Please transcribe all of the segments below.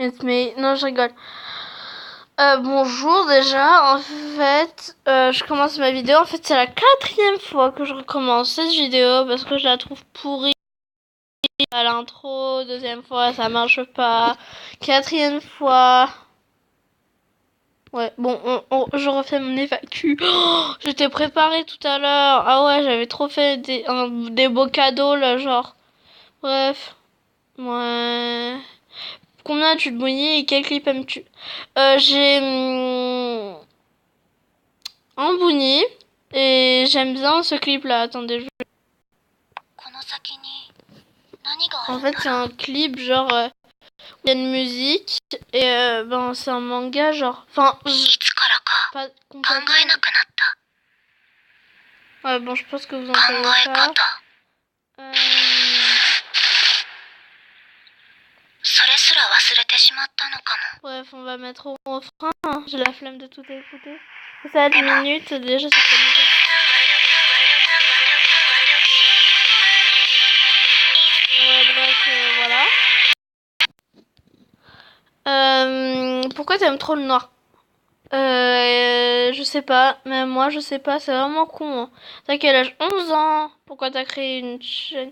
Non, je rigole. Bonjour déjà, en fait, je commence ma vidéo. En fait, c'est la 4e fois que je recommence cette vidéo parce que je la trouve pourrie à l'intro. 2e fois, ça marche pas. 4e fois. Ouais, bon, je refais mon évacu. Oh, j'étais préparée tout à l'heure. Ah ouais, j'avais trop fait des beaux cadeaux là, genre. Bref, ouais. Combien as-tu de bouillies et quel clip aimes-tu? J'ai un bouni et j'aime bien ce clip là. Attendez, en fait c'est un clip genre il y a une musique et ben c'est un manga genre. Enfin, pas complètement. Ouais, bon, je pense que vous en savez pas. Bref, on va mettre au refrain. Hein. J'ai la flemme de tout écouter. 7 minutes déjà, c'est pas longtemps. Ouais, bref, voilà. Pourquoi t'aimes trop le noir? Je sais pas. Même moi, je sais pas. C'est vraiment con. Hein. T'as quel âge? 11 ans. Pourquoi t'as créé une chaîne?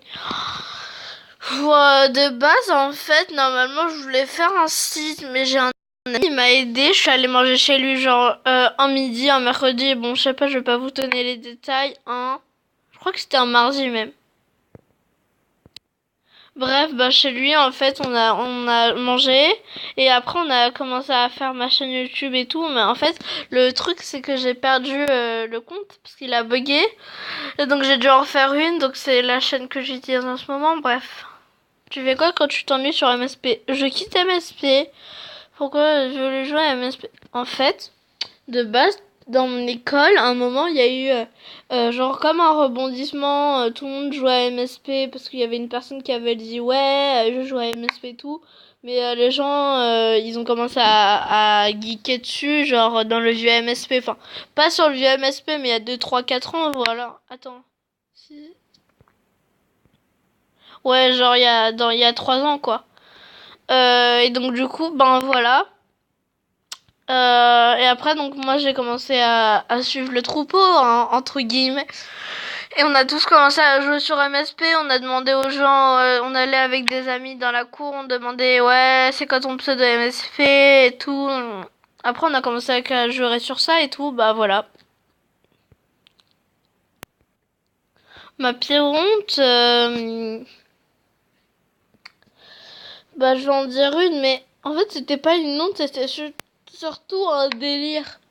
De base, en fait, normalement, je voulais faire un site, mais j'ai un ami qui m'a aidé. Je suis allée manger chez lui, genre, un midi, un mercredi. Bon, je sais pas, je vais pas vous donner les détails. Hein. Je crois que c'était un mardi même. Bref, bah chez lui en fait on a mangé et après on a commencé à faire ma chaîne YouTube et tout, mais en fait le truc c'est que j'ai perdu le compte parce qu'il a bugué et donc j'ai dû en refaire une, donc c'est la chaîne que j'utilise en ce moment. Bref, tu fais quoi quand tu t'ennuies sur MSP? Je quitte MSP. Pourquoi je voulais jouer à MSP? En fait, de base, dans mon école, à un moment, il y a eu genre comme un rebondissement, tout le monde jouait à MSP parce qu'il y avait une personne qui avait dit ouais, je joue à MSP et tout. Mais les gens, ils ont commencé à geeker dessus, genre dans le vieux MSP. Enfin, pas sur le vieux MSP, mais il y a 2, 3, 4 ans, voilà. Attends. Si. Ouais, genre il y a 3 ans, quoi. Et donc du coup, ben voilà. Et après, donc moi j'ai commencé à suivre le troupeau, hein, entre guillemets. Et on a tous commencé à jouer sur MSP. On a demandé aux gens, on allait avec des amis dans la cour, on demandait ouais, c'est quoi ton pseudo MSP et tout. Après, on a commencé à jouer sur ça et tout. Bah voilà. Ma pire honte, bah je vais en dire une, mais en fait c'était pas une honte, c'était surtout un délire.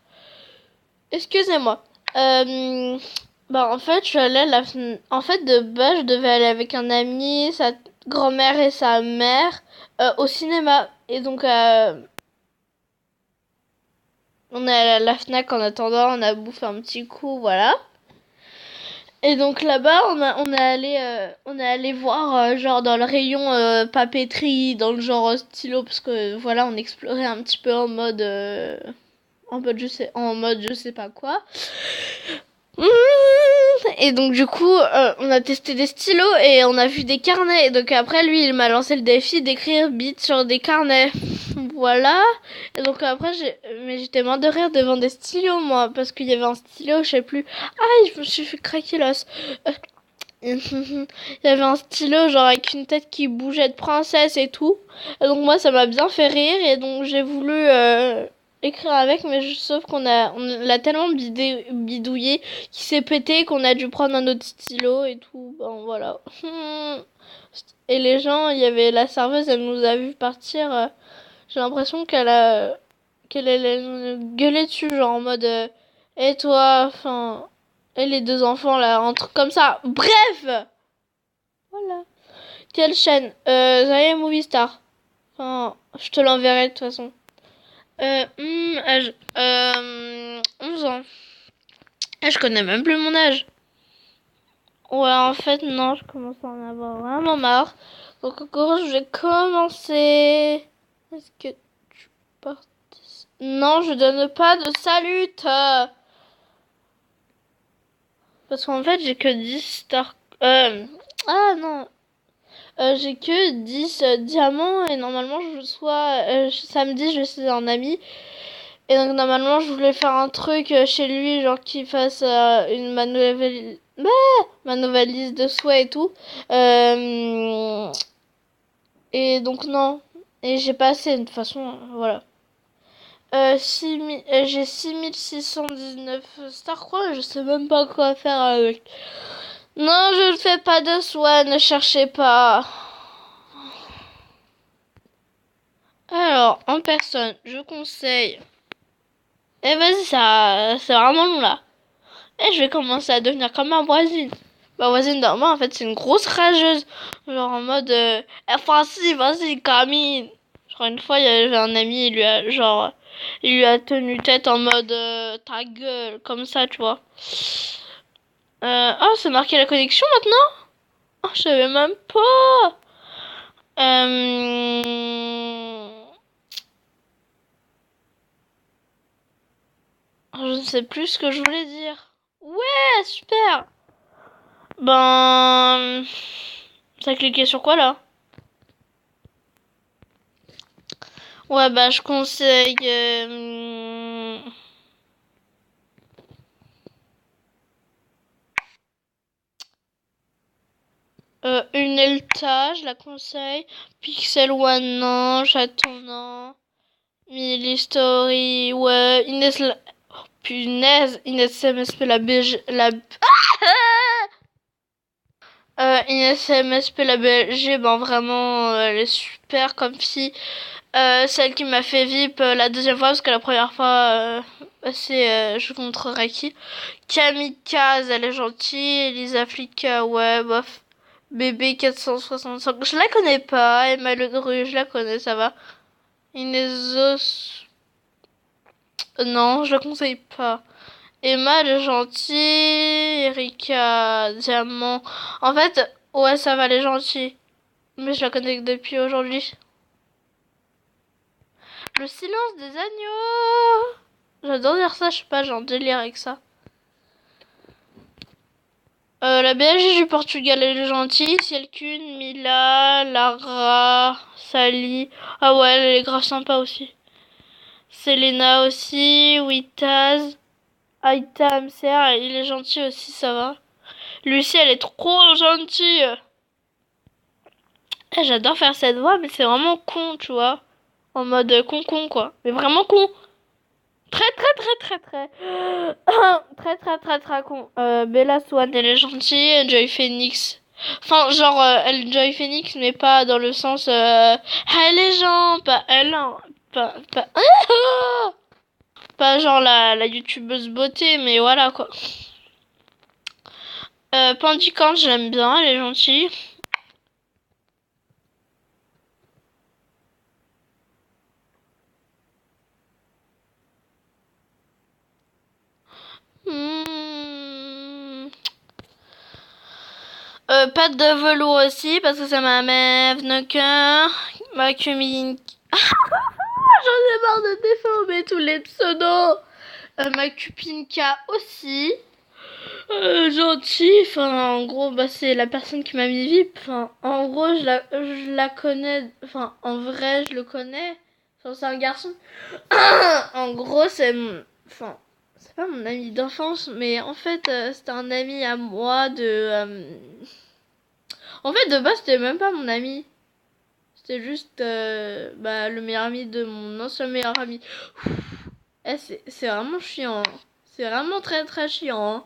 Excusez-moi. Bah en fait, je suis allée à en fait de base, je devais aller avec un ami, sa grand-mère et sa mère au cinéma. Et donc on est allé à la Fnac en attendant, on a bouffé un petit coup, voilà. Et donc là-bas, on est allé voir genre dans le rayon papeterie, dans le genre stylo, parce que voilà, on explorait un petit peu en mode je sais pas quoi. Et donc du coup, on a testé des stylos et on a vu des carnets. Et donc après, lui, il m'a lancé le défi d'écrire bits sur des carnets. Voilà. Et donc après, mais j'étais mort de rire devant des stylos, moi, parce qu'il y avait un stylo, je sais plus. Ah, je me suis fait craquer l'os. Il y avait un stylo genre avec une tête qui bougeait de princesse et tout. Et donc moi ça m'a bien fait rire et donc j'ai voulu écrire avec, mais sauf on l'a tellement bidouillé qu'il s'est pété qu'on a dû prendre un autre stylo et tout. Bon voilà. Et les gens, il y avait la serveuse, elle nous a vu partir. J'ai l'impression qu'elle allait nous gueuler dessus, genre en mode et toi, enfin, et les 2 enfants là, un truc comme ça. Bref, voilà. Quelle chaîne? Zaya Movie Star. Enfin, je te l'enverrai de toute façon. Âge. 11 ans. Ah, je connais même plus mon âge. Ouais, en fait, non, je commence à en avoir vraiment marre. Donc, encore, je vais commencer. Est-ce que tu participes? Non, je donne pas de salut. Parce qu'en fait, j'ai que 10 stars. Ah non. J'ai que 10 diamants et normalement je reçois samedi je suis un ami et donc normalement je voulais faire un truc chez lui genre qu'il fasse ma nouvelle liste de souhaits et tout. Et donc non, et j'ai pas assez de toute façon voilà. J'ai 6619 stars quoi, je sais même pas quoi faire avec. Non, je ne fais pas de soins, ne cherchez pas. Alors, en personne, je conseille. Eh vas-y, ça, c'est vraiment long là. Et je vais commencer à devenir comme ma voisine. Ma voisine d'en bas, en fait, c'est une grosse rageuse. Genre en mode, vas-y, vas-y, Camille. Genre une fois, il y avait un ami, il lui a tenu tête en mode, ta gueule, comme ça, tu vois. Oh, c'est marqué la connexion maintenant? Oh, je savais même pas. Je ne sais plus ce que je voulais dire. Ouais, super. Ben, ça cliquait sur quoi là? Ouais, bah je conseille une Elta, je la conseille. Pixel One, non. Chaton, non. Millie Story, ouais. Oh, punaise, Inès MSP, la BG, Inès MSP, la BG, ben vraiment, elle est super comme fille. Celle qui m'a fait VIP la deuxième fois, parce que la première fois, je vous montrerai qui. Kamikaze, elle est gentille. Elisa Flicka, ouais, bof. Bébé 465, je la connais pas. Emma Ledru, je la connais, ça va. Inesos, non, je la conseille pas. Emma, elle est gentille. Erika, Diamant. En fait, ouais, ça va, elle est gentille. Mais je la connais que depuis aujourd'hui. Le silence des agneaux. J'adore dire ça, je sais pas, j'ai un délire avec ça. La Belgique du Portugal, elle est gentille. Cielcune, Mila, Lara, Sally. Ah ouais, elle est grave sympa aussi. Selena aussi, Witaz, Aïta, MCR, il est gentil aussi, ça va. Lucie, elle est trop gentille. J'adore faire cette voix, mais c'est vraiment con, tu vois. En mode con quoi. Mais vraiment con. Très très très très très très très très très con. Bella Swan, elle est gentille. Joy Phoenix. Enfin, genre, elle Joy Phoenix, mais pas dans le sens elle est gens, pas elle, hein. Pas pas genre la youtubeuse beauté, mais voilà quoi. Pandicante, je l'aime bien, elle est gentille. Hmm. Pâte de velours aussi, parce que c'est ma meuf, Knocker, ma cumine. J'en ai marre de déformer tous les pseudos. Ma cupinka aussi. Gentille, enfin en gros bah c'est la personne qui m'a mis VIP. Enfin en gros je la connais. Enfin en vrai je le connais. Enfin, c'est un garçon. En gros enfin c'est pas mon ami d'enfance mais en fait c'était un ami à moi en fait de base c'était même pas mon ami. C'était juste bah, le meilleur ami de mon ancien meilleur ami. C'est vraiment chiant. Hein. C'est vraiment très très chiant. Hein.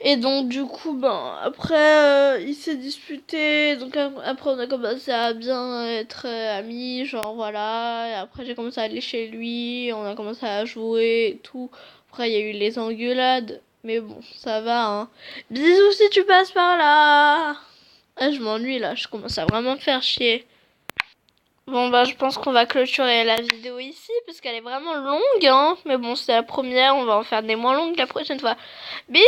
Et donc du coup, ben après il s'est disputé. Donc après on a commencé à bien être amis, genre voilà. Et après j'ai commencé à aller chez lui, on a commencé à jouer et tout. Après il y a eu les engueulades. Mais bon, ça va, hein. Bisous si tu passes par là. Ah, je m'ennuie là, je commence à vraiment me faire chier. Bon bah je pense qu'on va clôturer la vidéo ici parce qu'elle est vraiment longue hein. Mais bon c'est la première, on va en faire des moins longues la prochaine fois. Bisous!